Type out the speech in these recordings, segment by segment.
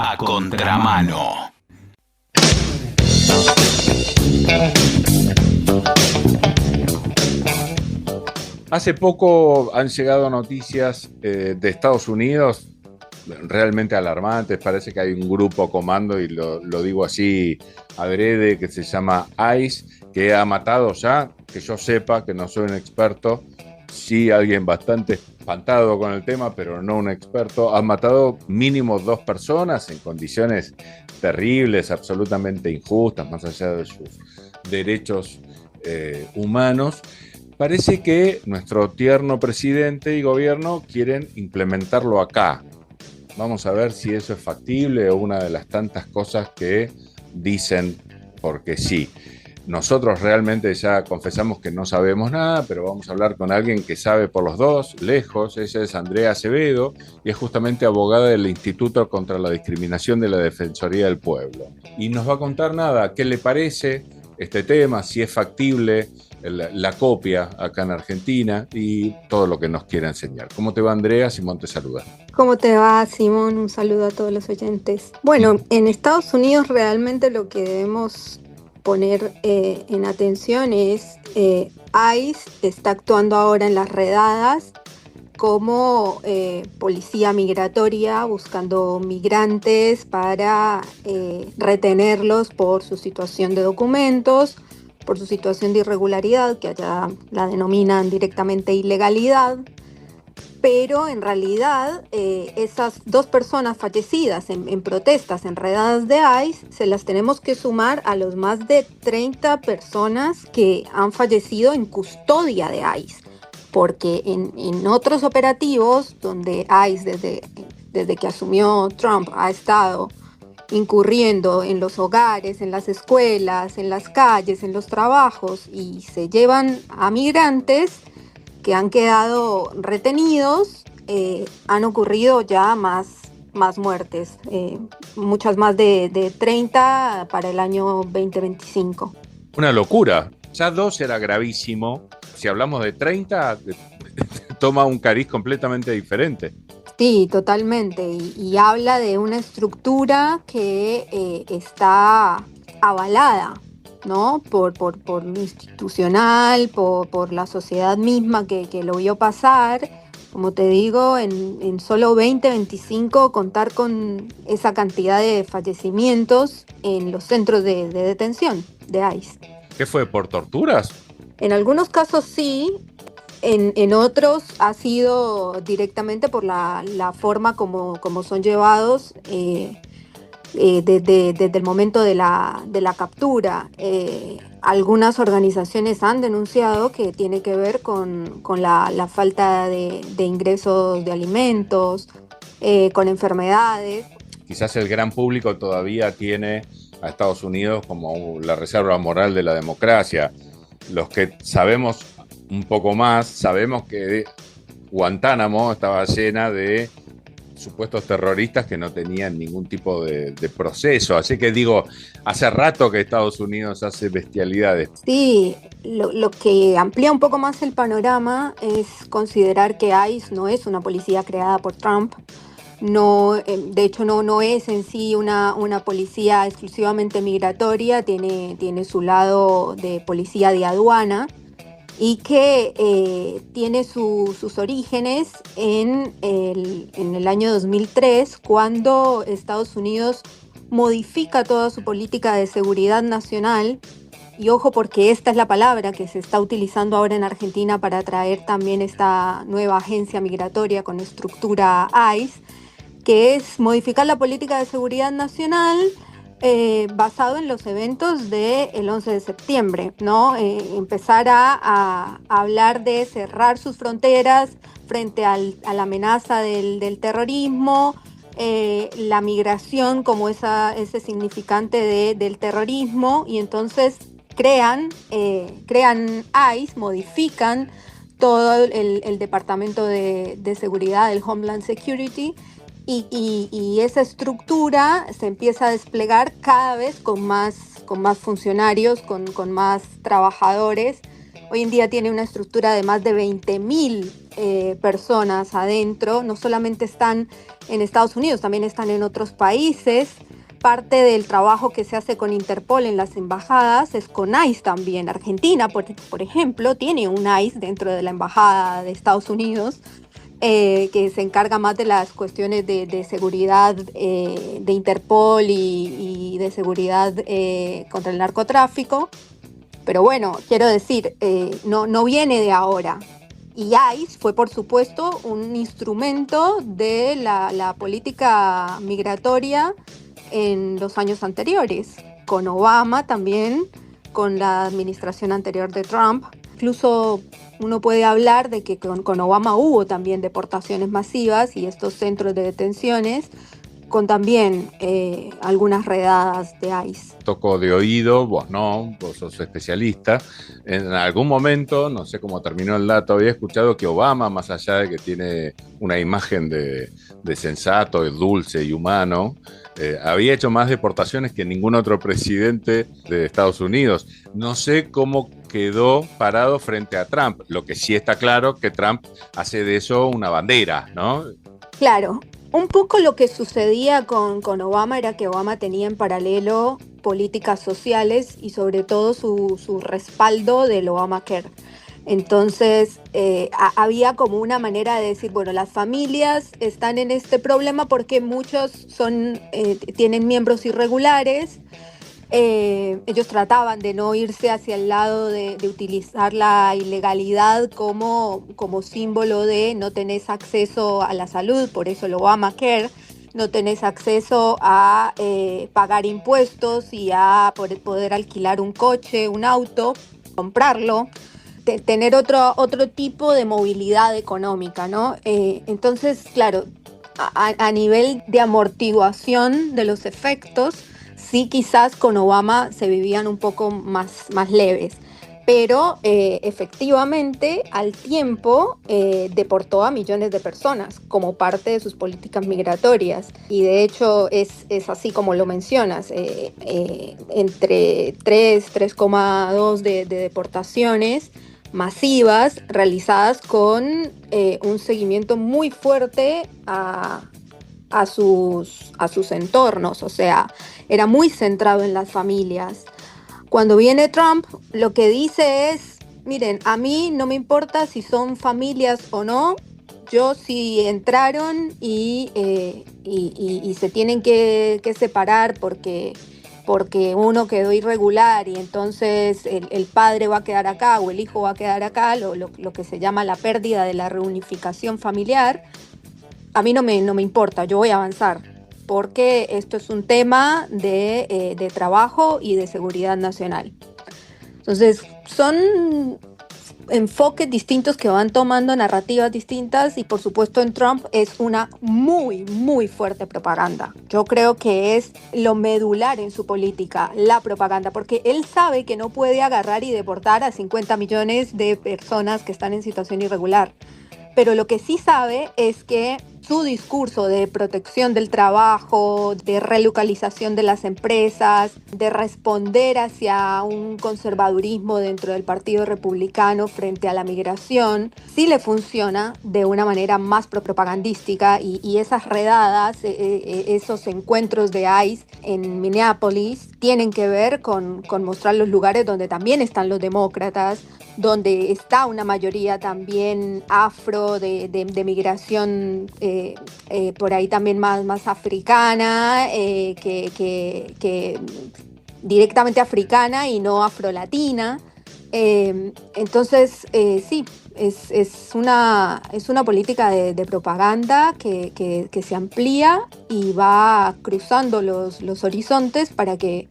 A contramano. Hace poco han llegado noticias de Estados Unidos realmente alarmantes. Parece que hay un grupo comando, y lo digo así adrede, que se llama ICE, que ha matado ya, que yo sepa, que no soy un experto, sí alguien bastante espantado con el tema, pero no un experto, ha matado mínimo 2 personas en condiciones terribles, absolutamente injustas, más allá de sus derechos humanos. Parece que nuestro tierno presidente y gobierno quieren implementarlo acá. Vamos a ver si eso es factible o una de las tantas cosas que dicen porque sí. Nosotros realmente ya confesamos que no sabemos nada, pero vamos a hablar con alguien que sabe por los dos, lejos. Ella es Andrea Acevedo y es justamente abogada del Instituto contra la Discriminación de la Defensoría del Pueblo. Y nos va a contar qué le parece este tema, si es factible la copia acá en Argentina y todo lo que nos quiera enseñar. ¿Cómo te va, Andrea? Simón te saluda. ¿Cómo te va, Simón? Un saludo a todos los oyentes. Bueno, en Estados Unidos realmente lo que debemos poner en atención es ICE está actuando ahora en las redadas como policía migratoria, buscando migrantes para retenerlos por su situación de documentos, por su situación de irregularidad, que allá la denominan directamente ilegalidad. Pero en realidad esas 2 personas fallecidas en protestas, en redadas de ICE, se las tenemos que sumar a los más de 30 personas que han fallecido en custodia de ICE. Porque en otros operativos donde ICE desde que asumió Trump ha estado incurriendo en los hogares, en las escuelas, en las calles, en los trabajos, y se llevan a migrantes que han quedado retenidos, han ocurrido ya más muertes, muchas más de 30 para el año 2025. Una locura. Ya 2 era gravísimo. Si hablamos de 30, toma un cariz completamente diferente. Sí, totalmente. Y habla de una estructura que está avalada, ¿no? Por lo institucional, por la sociedad misma que lo vio pasar. Como te digo, en solo 2025 contar con esa cantidad de fallecimientos en los centros de detención de ICE. ¿Qué fue? ¿Por torturas? En algunos casos sí, en otros ha sido directamente por la forma como son llevados desde el momento de la captura. Algunas organizaciones han denunciado que tiene que ver con la falta de ingresos de alimentos, con enfermedades. Quizás el gran público todavía tiene a Estados Unidos como la reserva moral de la democracia. Los que sabemos un poco más, sabemos que Guantánamo estaba llena de supuestos terroristas que no tenían ningún tipo de proceso. Así que digo, hace rato que Estados Unidos hace bestialidades. Sí, lo que amplía un poco más el panorama es considerar que ICE no es una policía creada por Trump. No, de hecho no es en sí una policía exclusivamente migratoria, tiene su lado de policía de aduana, y que tiene sus orígenes en el año 2003, cuando Estados Unidos modifica toda su política de seguridad nacional. Y ojo, porque esta es la palabra que se está utilizando ahora en Argentina para traer también esta nueva agencia migratoria con estructura ICE, que es modificar la política de seguridad nacional basado en los eventos del 11 de septiembre, ¿no? Empezar a hablar de cerrar sus fronteras frente a la amenaza del terrorismo, la migración como ese significante del terrorismo, y entonces crean ICE, modifican todo el Departamento de Seguridad, del Homeland Security, y esa estructura se empieza a desplegar cada vez con más funcionarios, con más trabajadores. Hoy en día tiene una estructura de más de 20.000 personas adentro, no solamente están en Estados Unidos, también están en otros países. Parte del trabajo que se hace con Interpol en las embajadas es con ICE también. Argentina, por ejemplo, tiene un ICE dentro de la embajada de Estados Unidos, que se encarga más de las cuestiones de seguridad de Interpol y de seguridad contra el narcotráfico. Pero bueno, quiero decir, no viene de ahora. Y ICE fue, por supuesto, un instrumento de la política migratoria en los años anteriores, con Obama también, con la administración anterior de Trump. Incluso uno puede hablar de que con Obama hubo también deportaciones masivas y estos centros de detenciones, con también algunas redadas de ICE. Toco de oído, vos no, vos sos especialista. En algún momento, no sé cómo terminó el dato, había escuchado que Obama, más allá de que tiene una imagen de sensato, de dulce y humano, había hecho más deportaciones que ningún otro presidente de Estados Unidos. No sé cómo quedó parado frente a Trump. Lo que sí está claro que Trump hace de eso una bandera, ¿no? Claro, un poco lo que sucedía con Obama era que Obama tenía en paralelo políticas sociales y sobre todo su respaldo del Obamacare. Entonces había como una manera de decir, bueno, las familias están en este problema porque muchos tienen miembros irregulares. Ellos trataban de no irse hacia el lado de utilizar la ilegalidad como símbolo de no tenés acceso a la salud, por eso el Obamacare, no tenés acceso a pagar impuestos y a poder alquilar un coche, un auto, comprarlo, tener otro tipo de movilidad económica, ¿no? Entonces, claro, a nivel de amortiguación de los efectos, sí, quizás con Obama se vivían un poco más leves, pero efectivamente al tiempo deportó a millones de personas como parte de sus políticas migratorias. Y de hecho es así como lo mencionas, entre 3,2 de deportaciones masivas realizadas con un seguimiento muy fuerte a sus entornos, o sea, era muy centrado en las familias. Cuando viene Trump, lo que dice es, miren, a mí no me importa si son familias o no, yo si entraron y se tienen que separar porque uno quedó irregular y entonces el padre va a quedar acá o el hijo va a quedar acá, lo que se llama la pérdida de la reunificación familiar. A mí no me importa, yo voy a avanzar, porque esto es un tema de trabajo y de seguridad nacional. Entonces, son enfoques distintos que van tomando narrativas distintas y por supuesto en Trump es una muy, muy fuerte propaganda. Yo creo que es lo medular en su política, la propaganda, porque él sabe que no puede agarrar y deportar a 50 millones de personas que están en situación irregular. Pero lo que sí sabe es que su discurso de protección del trabajo, de relocalización de las empresas, de responder hacia un conservadurismo dentro del Partido Republicano frente a la migración, sí le funciona de una manera más propagandística y esas redadas, esos encuentros de ICE en Minneapolis tienen que ver con mostrar los lugares donde también están los demócratas, donde está una mayoría también afro de migración por ahí también más africana, que directamente africana y no afrolatina. Entonces, sí, es una política de propaganda que se amplía y va cruzando los horizontes para que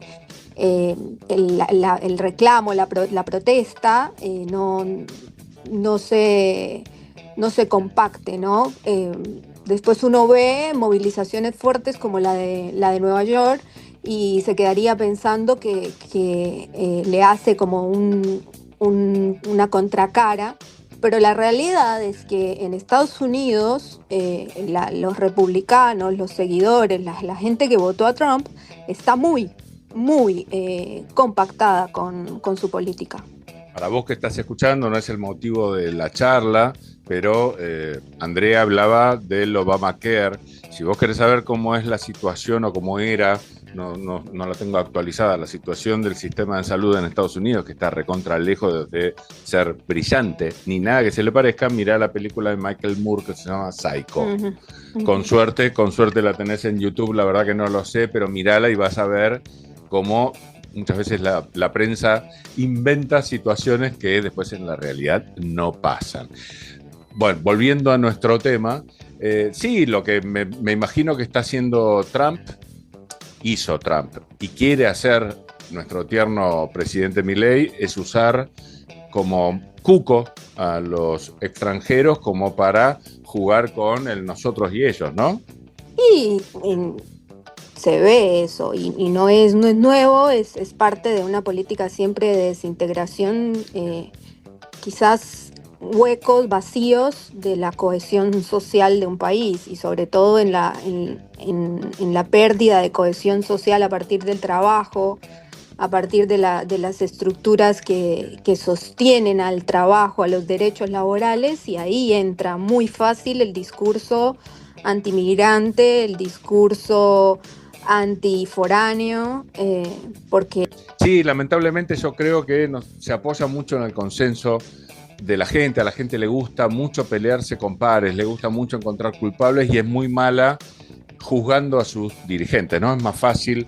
el reclamo, la protesta no se compacte, ¿no? Después uno ve movilizaciones fuertes como la de Nueva York y se quedaría pensando que le hace como una contracara, pero la realidad es que en Estados Unidos los republicanos, los seguidores, la gente que votó a Trump está muy compactada con su política. Para vos que estás escuchando, no es el motivo de la charla, pero Andrea hablaba del Obamacare. Si vos querés saber cómo es la situación o cómo era, no la tengo actualizada, la situación del sistema de salud en Estados Unidos, que está recontra lejos de ser brillante, ni nada que se le parezca, mirá la película de Michael Moore que se llama Psycho. Ujú, ujú. Con suerte la tenés en YouTube, la verdad que no lo sé, pero mirala y vas a ver cómo muchas veces la prensa inventa situaciones que después en la realidad no pasan. Bueno, volviendo a nuestro tema, sí, lo que me imagino que está haciendo Trump, hizo Trump y quiere hacer nuestro tierno presidente Milei es usar como cuco a los extranjeros como para jugar con el nosotros y ellos, ¿no? Y se ve eso, y no es nuevo, es parte de una política siempre de desintegración, quizás huecos, vacíos de la cohesión social de un país, y sobre todo en la pérdida de cohesión social a partir del trabajo, a partir de las estructuras que sostienen al trabajo, a los derechos laborales, y ahí entra muy fácil el discurso antimigrante, el discurso antiforáneo, porque Sí, lamentablemente yo creo que se apoya mucho en el consenso de la gente, a la gente le gusta mucho pelearse con pares, le gusta mucho encontrar culpables y es muy mala juzgando a sus dirigentes, ¿no? Es más fácil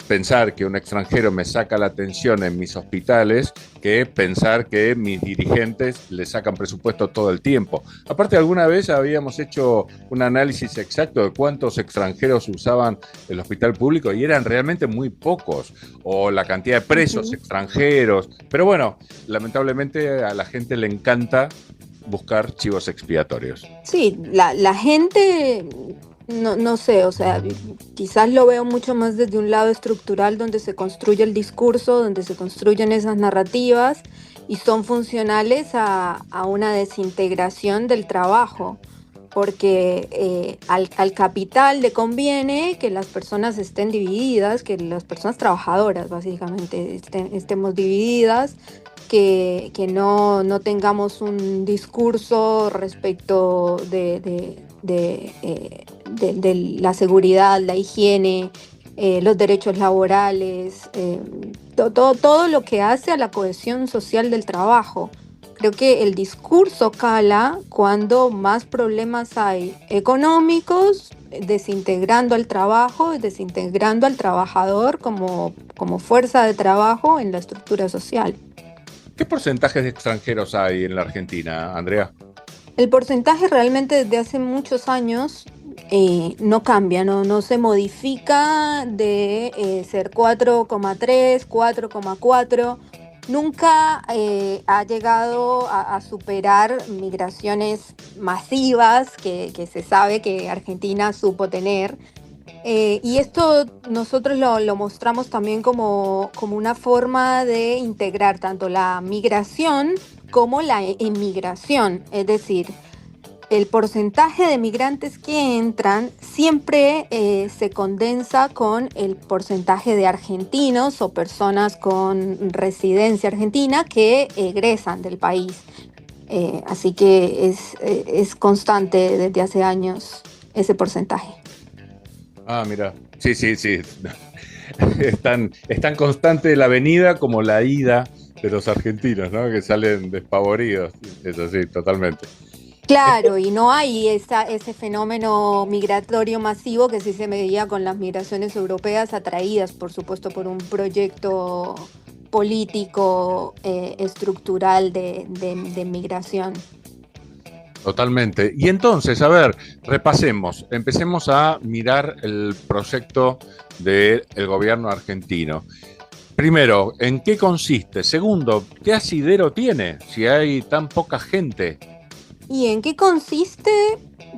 pensar que un extranjero me saca la atención en mis hospitales que pensar que mis dirigentes le sacan presupuesto todo el tiempo. Aparte, alguna vez habíamos hecho un análisis exacto de cuántos extranjeros usaban el hospital público y eran realmente muy pocos, o la cantidad de presos extranjeros. Pero bueno, lamentablemente a la gente le encanta buscar chivos expiatorios. sí, la gente, no sé, o sea, quizás lo veo mucho más desde un lado estructural donde se construye el discurso, donde se construyen esas narrativas y son funcionales a una desintegración del trabajo, porque al capital le conviene que las personas estén divididas, que las personas trabajadoras básicamente estemos divididas, que no tengamos un discurso respecto de la seguridad, la higiene, los derechos laborales, todo lo que hace a la cohesión social del trabajo. Creo que el discurso cala cuando más problemas hay económicos, desintegrando al trabajo, desintegrando al trabajador como fuerza de trabajo en la estructura social. ¿Qué porcentajes de extranjeros hay en la Argentina, Andrea? El porcentaje realmente desde hace muchos años no cambia, no se modifica de ser 4,3, 4,4. Nunca ha llegado a superar migraciones masivas que se sabe que Argentina supo tener. Y esto nosotros lo mostramos también como una forma de integrar tanto la migración como la emigración. Es decir, el porcentaje de migrantes que entran siempre se condensa con el porcentaje de argentinos o personas con residencia argentina que egresan del país. Así que es constante desde hace años ese porcentaje. Ah, mira. Sí, sí, sí. Es tan constante la venida como la ida de los argentinos, ¿no? Que salen despavoridos. Eso sí, totalmente. Claro, y no hay ese fenómeno migratorio masivo que sí se medía con las migraciones europeas atraídas, por supuesto, por un proyecto político estructural de migración. Totalmente. Y entonces, a ver, repasemos, empecemos a mirar el proyecto del gobierno argentino. Primero, ¿en qué consiste? Segundo, ¿qué asidero tiene si hay tan poca gente? ¿Y en qué consiste?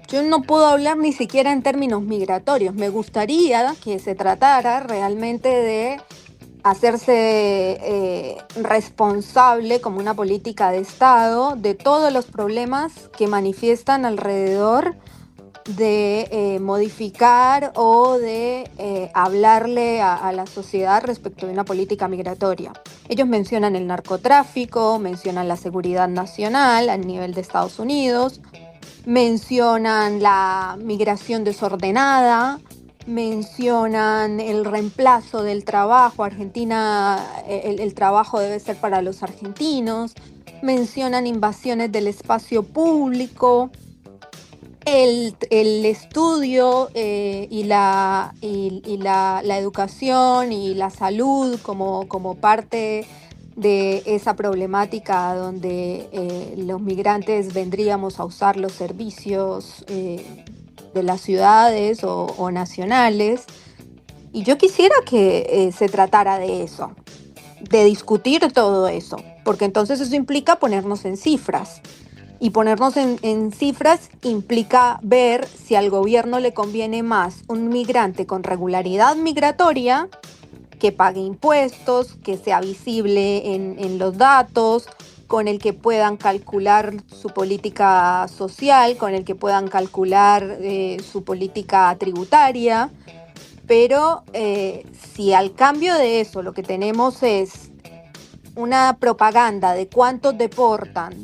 Yo no puedo hablar ni siquiera en términos migratorios. Me gustaría que se tratara realmente de hacerse responsable como una política de Estado de todos los problemas que manifiestan alrededor de modificar o de hablarle a la sociedad respecto de una política migratoria. Ellos mencionan el narcotráfico, mencionan la seguridad nacional a nivel de Estados Unidos, mencionan la migración desordenada, mencionan el reemplazo del trabajo. Argentina, el trabajo debe ser para los argentinos, mencionan invasiones del espacio público, el estudio la educación y la salud como parte de esa problemática donde los migrantes vendríamos a usar los servicios de las ciudades o nacionales. Y yo quisiera que se tratara de eso, de discutir todo eso, porque entonces eso implica ponernos en cifras. Y ponernos en cifras implica ver si al gobierno le conviene más un migrante con regularidad migratoria, que pague impuestos, que sea visible en los datos, con el que puedan calcular su política social, con el que puedan calcular su política tributaria. Pero si al cambio de eso lo que tenemos es una propaganda de cuántos deportan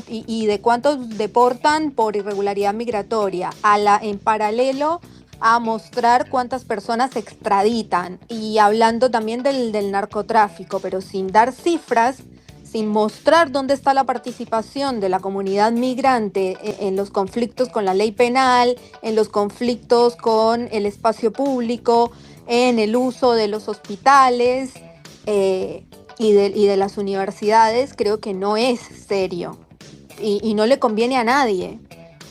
y de cuántos deportan por irregularidad migratoria, en paralelo a mostrar cuántas personas se extraditan, y hablando también del narcotráfico, pero sin dar cifras, sin mostrar dónde está la participación de la comunidad migrante en los conflictos con la ley penal, en los conflictos con el espacio público, en el uso de los hospitales y de las universidades. Creo que no es serio y no le conviene a nadie,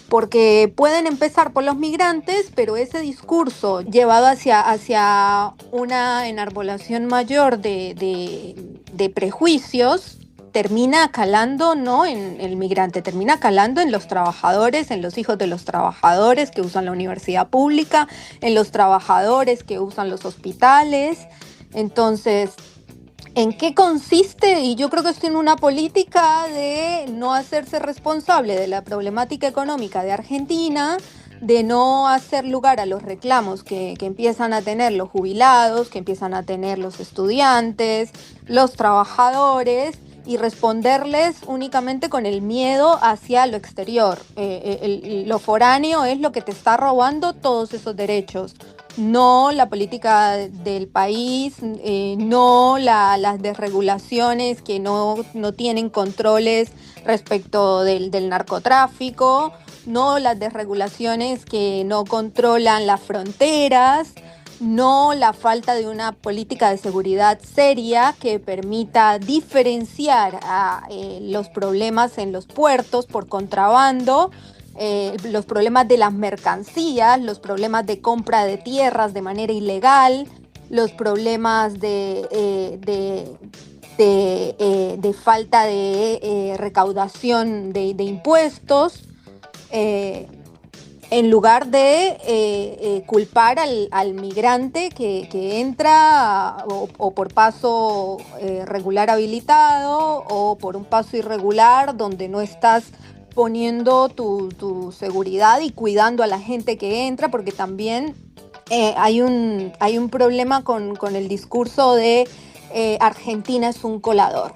porque pueden empezar por los migrantes, pero ese discurso llevado hacia una enarbolación mayor de prejuicios termina calando no en el migrante, termina calando en los trabajadores, en los hijos de los trabajadores que usan la universidad pública, en los trabajadores que usan los hospitales. Entonces, ¿en qué consiste? Y yo creo que es en una política de no hacerse responsable de la problemática económica de Argentina, de no hacer lugar a los reclamos que empiezan a tener los jubilados, que empiezan a tener los estudiantes, los trabajadores, y responderles únicamente con el miedo hacia lo exterior. Lo foráneo es lo que te está robando todos esos derechos. No la política del país, no las desregulaciones que no tienen controles respecto del narcotráfico, no las desregulaciones que no controlan las fronteras, no la falta de una política de seguridad seria que permita diferenciar los problemas en los puertos por contrabando, los problemas de las mercancías, los problemas de compra de tierras de manera ilegal, los problemas de falta de recaudación de impuestos, en lugar de culpar al migrante que entra o por paso regular habilitado o por un paso irregular donde no estás poniendo tu seguridad y cuidando a la gente que entra, porque también hay un problema con el discurso de Argentina es un colador.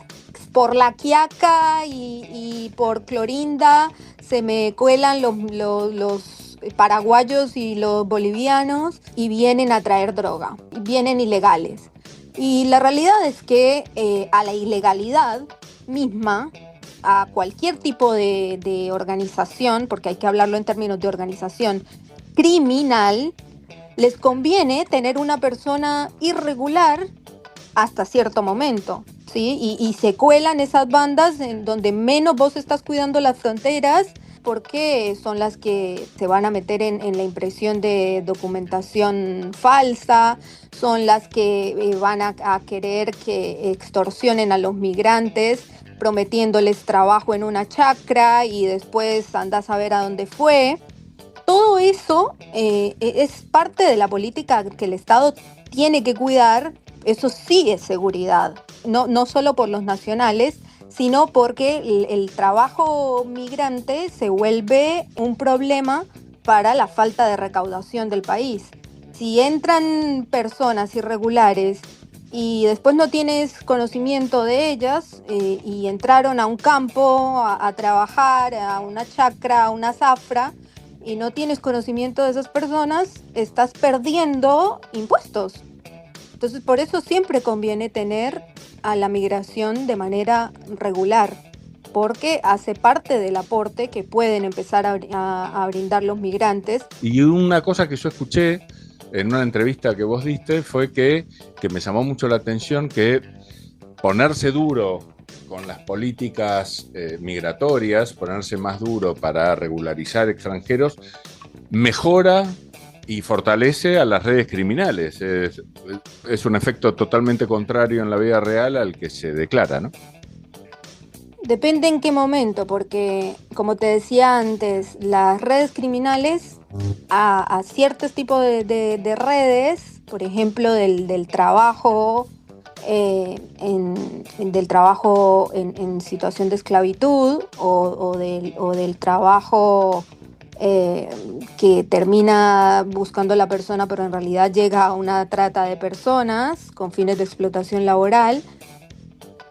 Por La Quiaca y por Clorinda se me cuelan los paraguayos y los bolivianos y vienen a traer droga, vienen ilegales. Y la realidad es que a la ilegalidad misma, a cualquier tipo de organización, porque hay que hablarlo en términos de organización criminal, les conviene tener una persona irregular hasta cierto momento, ¿sí? Y se cuelan esas bandas en donde menos vos estás cuidando las fronteras, porque son las que se van a meter en la impresión de documentación falsa, son las que van a querer que extorsionen a los migrantes prometiéndoles trabajo en una chacra y después andás a ver a dónde fue. Todo eso es parte de la política que el Estado tiene que cuidar. Eso sí es seguridad, no solo por los nacionales, sino porque el trabajo migrante se vuelve un problema para la falta de recaudación del país. Si entran personas irregulares y después no tienes conocimiento de ellas y entraron a un campo a trabajar, a una chacra, a una zafra, y no tienes conocimiento de esas personas, estás perdiendo impuestos. Entonces, por eso siempre conviene tener a la migración de manera regular, porque hace parte del aporte que pueden empezar a brindar los migrantes. Y una cosa que yo escuché en una entrevista que vos diste fue que me llamó mucho la atención, que ponerse duro con las políticas migratorias, ponerse más duro para regularizar extranjeros, mejora y fortalece a las redes criminales. Es un efecto totalmente contrario en la vida real al que se declara, ¿no? Depende en qué momento, porque como te decía antes, las redes criminales a ciertos tipos de redes, por ejemplo, del trabajo, del trabajo en situación de esclavitud o del trabajo que termina buscando la persona, pero en realidad llega a una trata de personas con fines de explotación laboral.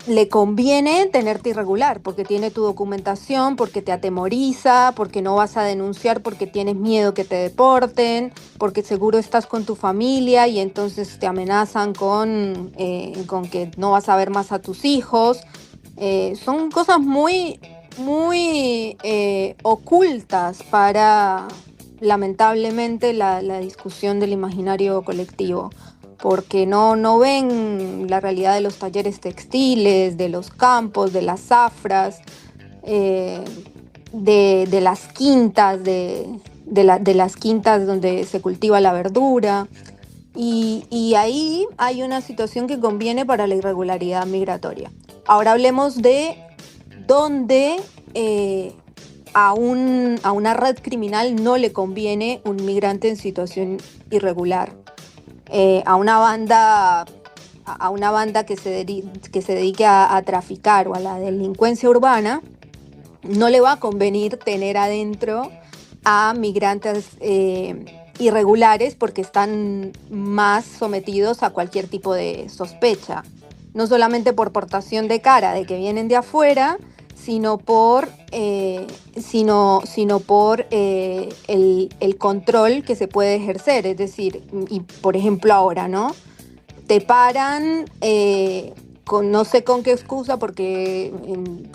Le conviene tenerte irregular porque tiene tu documentación, porque te atemoriza, porque no vas a denunciar porque tienes miedo que te deporten, porque seguro estás con tu familia y entonces te amenazan con que no vas a ver más a tus hijos. Son cosas muy, muy ocultas para, lamentablemente, la discusión del imaginario colectivo, porque no ven la realidad de los talleres textiles, de los campos, de las zafras, de las quintas, de las quintas donde se cultiva la verdura. Y ahí hay una situación que conviene para la irregularidad migratoria. Ahora hablemos de dónde a una red criminal no le conviene un migrante en situación irregular. A una banda que se dedique a traficar o a la delincuencia urbana, no le va a convenir tener adentro a migrantes irregulares porque están más sometidos a cualquier tipo de sospecha, no solamente por portación de cara de que vienen de afuera, sino por el control que se puede ejercer. Es decir, y por ejemplo ahora, ¿no? Te paran no sé con qué excusa, porque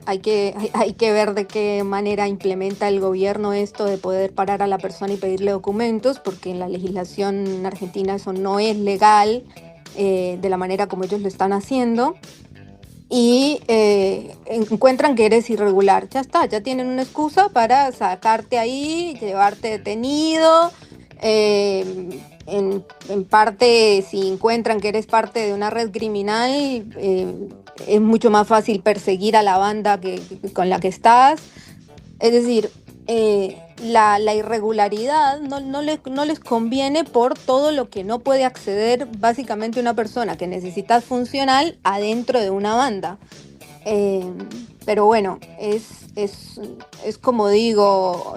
hay que ver de qué manera implementa el gobierno esto de poder parar a la persona y pedirle documentos, porque en la legislación argentina eso no es legal de la manera como ellos lo están haciendo. Y encuentran que eres irregular. Ya está, ya tienen una excusa para sacarte ahí, llevarte detenido. En parte, si encuentran que eres parte de una red criminal, es mucho más fácil perseguir a la banda con la que estás. Es decir, la irregularidad no les conviene por todo lo que no puede acceder básicamente una persona que necesita funcional adentro de una banda. Pero bueno, es como digo,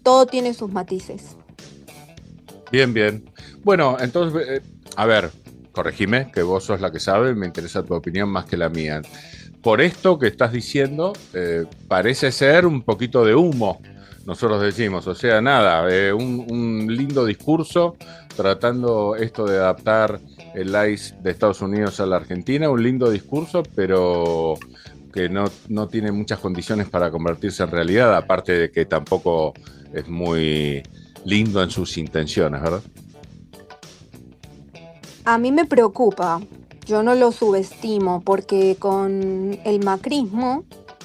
todo tiene sus matices. Bien, bien. Bueno, entonces, a ver, corregime, que vos sos la que sabe, me interesa tu opinión más que la mía. Por esto que estás diciendo, parece ser un poquito de humo, nosotros decimos, o sea, nada, un lindo discurso tratando esto de adaptar el ICE de Estados Unidos a la Argentina, un lindo discurso, pero que no tiene muchas condiciones para convertirse en realidad, aparte de que tampoco es muy lindo en sus intenciones, ¿verdad? A mí me preocupa, yo no lo subestimo, porque con el macrismo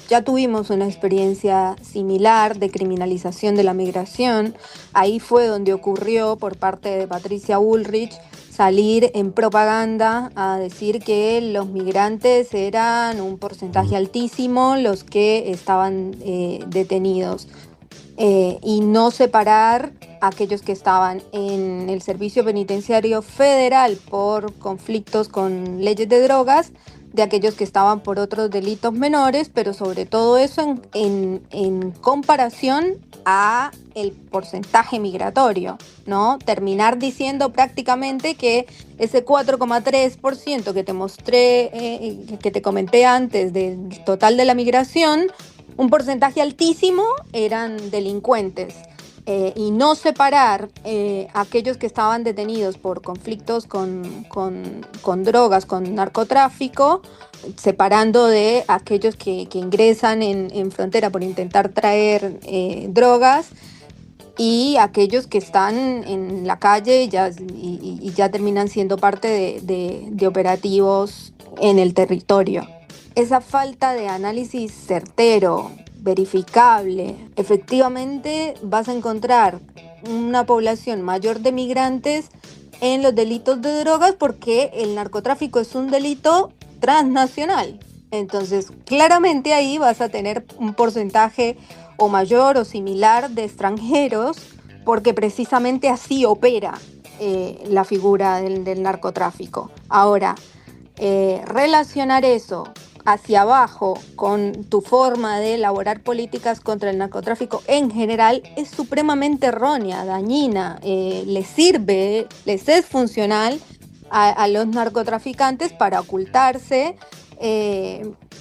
ya tuvimos una experiencia similar de criminalización de la migración. Ahí fue donde ocurrió por parte de Patricia Bullrich salir en propaganda a decir que los migrantes eran un porcentaje altísimo los que estaban detenidos. Y no separar a aquellos que estaban en el servicio penitenciario federal por conflictos con leyes de drogas de aquellos que estaban por otros delitos menores, pero sobre todo eso en comparación a el porcentaje migratorio, ¿no? Terminar diciendo prácticamente que ese 4,3% que te mostré, que te comenté antes del total de la migración, un porcentaje altísimo eran delincuentes. Y no separar aquellos que estaban detenidos por conflictos con drogas, con narcotráfico, separando de aquellos que ingresan en frontera por intentar traer drogas y aquellos que están en la calle y ya terminan siendo parte de operativos en el territorio. Esa falta de análisis certero, verificable, efectivamente vas a encontrar una población mayor de migrantes en los delitos de drogas porque el narcotráfico es un delito transnacional. Entonces, claramente ahí vas a tener un porcentaje o mayor o similar de extranjeros porque precisamente así opera la figura del narcotráfico. Ahora, relacionar eso hacia abajo con tu forma de elaborar políticas contra el narcotráfico en general es supremamente errónea, dañina, les sirve, les es funcional a los narcotraficantes para ocultarse,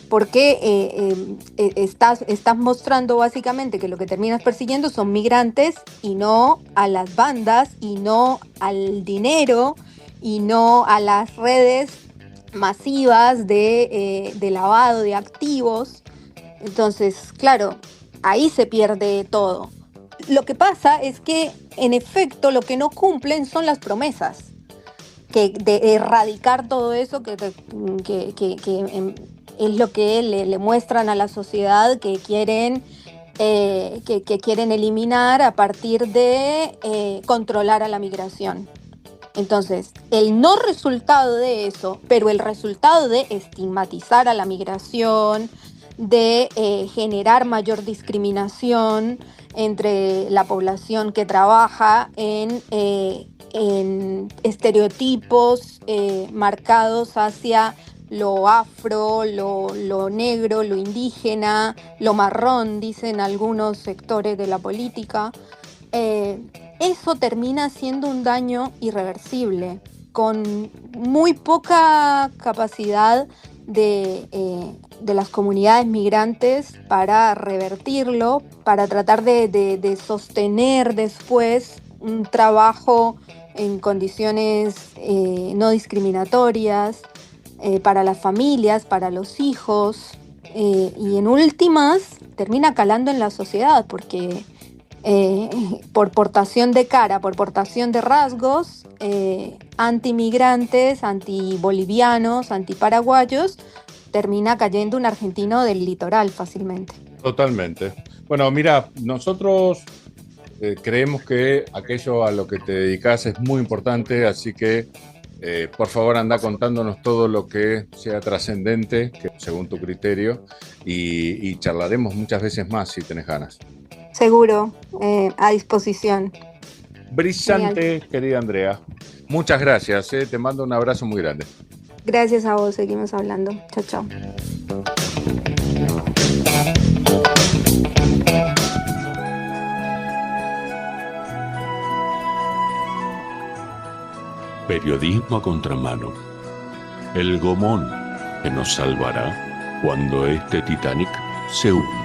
porque estás mostrando básicamente que lo que terminas persiguiendo son migrantes y no a las bandas y no al dinero y no a las redes masivas de lavado de activos. Entonces, claro, ahí se pierde todo. Lo que pasa es que, en efecto, lo que no cumplen son las promesas, que de erradicar todo eso, que es lo que le muestran a la sociedad que quieren eliminar a partir de controlar a la migración. Entonces, el no resultado de eso, pero el resultado de estigmatizar a la migración, de generar mayor discriminación entre la población que trabaja en estereotipos marcados hacia lo afro, lo negro, lo indígena, lo marrón, dicen algunos sectores de la política. Eso termina siendo un daño irreversible, con muy poca capacidad de las comunidades migrantes para revertirlo, para tratar de sostener después un trabajo en condiciones no discriminatorias, para las familias, para los hijos, y en últimas termina calando en la sociedad, porque por portación de cara, por portación de rasgos, antimigrantes, antibolivianos, antiparaguayos, termina cayendo un argentino del litoral fácilmente. Totalmente. Bueno, mira, nosotros creemos que aquello a lo que te dedicas es muy importante, así que por favor anda contándonos todo lo que sea trascendente, que según tu criterio, y charlaremos muchas veces más si tenés ganas. Seguro, a disposición. Brillante, Genial. querida Andrea. Muchas gracias, te mando un abrazo muy grande. Gracias a vos, seguimos hablando. Chao, chao. Periodismo a contramano. El gomón que nos salvará cuando este Titanic se hunda.